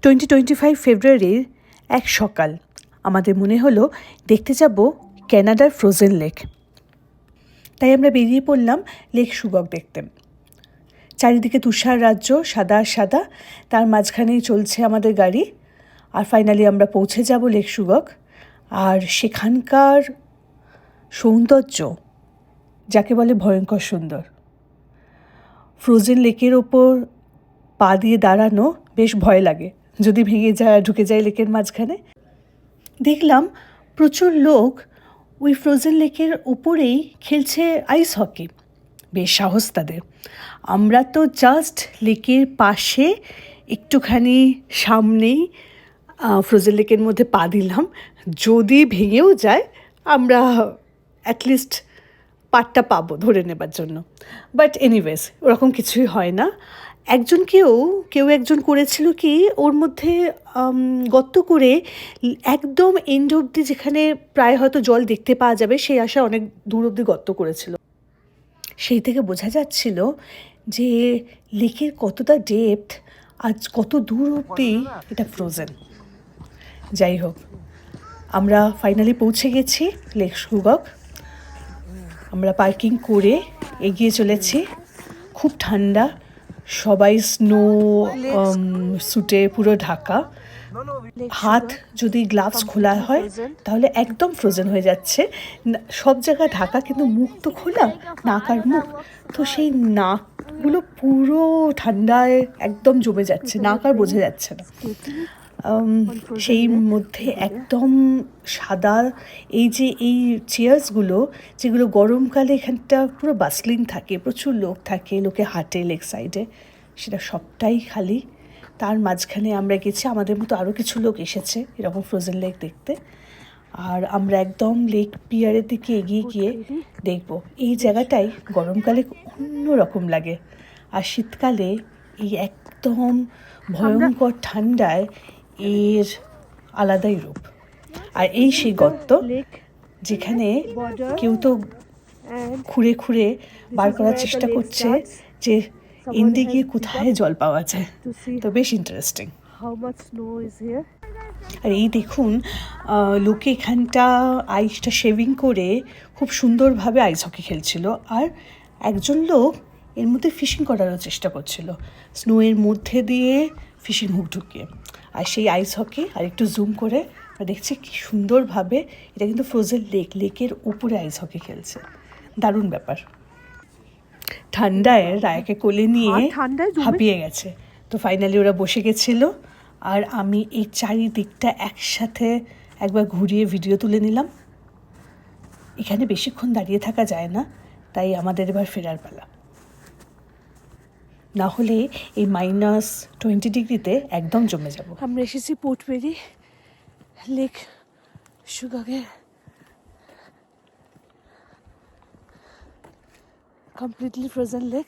2025 ফেব্রুয়ারির এক সকাল আমাদের মনে হলো দেখতে যাব ক্যানাডার ফ্রোজেন লেক। তাই আমরা বেরিয়ে পড়লাম লেক শুগক দেখতে। চারিদিকে তুষার রাজ্য, সাদা সাদা, তার মাঝখানেই চলছে আমাদের গাড়ি। আর ফাইনালি আমরা পৌঁছে যাব লেক শুগক। আর সেখানকার সৌন্দর্য যাকে বলে ভয়ঙ্কর সুন্দর। ফ্রোজেন লেকের ওপর পা দিয়ে দাঁড়ানো বেশ ভয় লাগে, যদি ঢুকে যায় লেকের মাঝখানে। দেখলাম প্রচুর লোক ওই ফ্রোজেন লেকের উপরেই খেলছে আইস হকি। বেশ সাহস তাদের। আমরা তো জাস্ট লেকের পাশে একটুখানি সামনেই ফ্রোজেন লেকের মধ্যে পা দিলাম। যদি ভেঙেও যায় আমরা অ্যাটলিস্ট পাটটা পাবো ধরে নেবার জন্য। বাট এনিওয়েজ ওরকম কিছুই হয় না। কেউ একজন করেছিল কি, ওর মধ্যে গর্ত করে একদম এন্ড অবধি, যেখানে প্রায় হয়তো জল দেখতে পাওয়া যাবে সেই আশা অনেক দূর অবধি গর্ত করেছিল। সেই থেকে বোঝা যাচ্ছিল যে লেকের কতটা ডেপথ, আজ কত দূর অবধি এটা ফ্রোজেন। যাই হোক, আমরা ফাইনালি পৌঁছে গেছি লেক শুগক। আমরা পার্কিং করে এগিয়ে চলেছি। খুব ঠান্ডা, সবাই স্নো স্যুটে পুরো ঢাকা। হাত যদি গ্লাভস খোলা হয় তাহলে একদম ফ্রোজেন হয়ে যাচ্ছে। সব জায়গায় ঢাকা, কিন্তু মুখ তো খোলা, নাক আর মুখ। তো সেই নাকগুলো পুরো ঠান্ডায় একদম জমে যাচ্ছে, নাক আর বোঝা যাচ্ছে না। সেই মধ্যে একদম সাদা এই চেয়ার্সগুলো, যেগুলো গরমকালে এখানটা পুরো বাসলিং থাকে, প্রচুর লোক থাকে, লোকে হাঁটে লেক সাইডে, সেটা সবটাই খালি। তার মাঝখানে আমরা গেছি, আমাদের মতো আরও কিছু লোক এসেছে এরকম ফ্রোজেন লেক দেখতে। আর আমরা একদম লেক পিয়ারের দিকে এগিয়ে গিয়ে দেখব। এই জায়গাটাই গরমকালে অন্যরকম লাগে, আর শীতকালে এই একদম ভয়ঙ্কর ঠান্ডায় এর আলাদাই রূপ। আর এই সেই গর্ত যেখানে কেউ তো খুঁড়ে খুঁড়ে বার করার চেষ্টা করছে যে এন্ডে গিয়ে কোথায় জল পাওয়া যায়। তো বেশ ইন্টারেস্টিং। আর এই দেখুন, লোকে এখানটা আইসটা শেভিং করে খুব সুন্দরভাবে আইস হকি খেলছিল। আর একজন লোক এর মধ্যে ফিশিং করারও চেষ্টা করছিল, স্নোয়ের মধ্যে দিয়ে ফিশিং হুক ঢুকিয়ে। আর সেই আইস হকি আর একটু জুম করে দেখছি কি সুন্দরভাবে, এটা কিন্তু ফ্রোজেন লেকের উপরে আইস হকি খেলছে। দারুণ ব্যাপার। ঠান্ডায় রায়াকে কোলে নিয়ে হাঁপিয়ে গেছে। তো ফাইনালি ওরা বসে গেছিল, আর আমি এই চারিদিকটা একসাথে একবার ঘুরিয়ে ভিডিও তুলে নিলাম। এখানে বেশিক্ষণ দাঁড়িয়ে থাকা যায় না, তাই আমাদের এবার ফেরার পালা। না হলে এই -20 ডিগ্রিতে একদম জমে যাব। আমরা এসেছি পোর্ট পেরি লেক শুগকে, কমপ্লিটলি ফ্রোজেন লেক।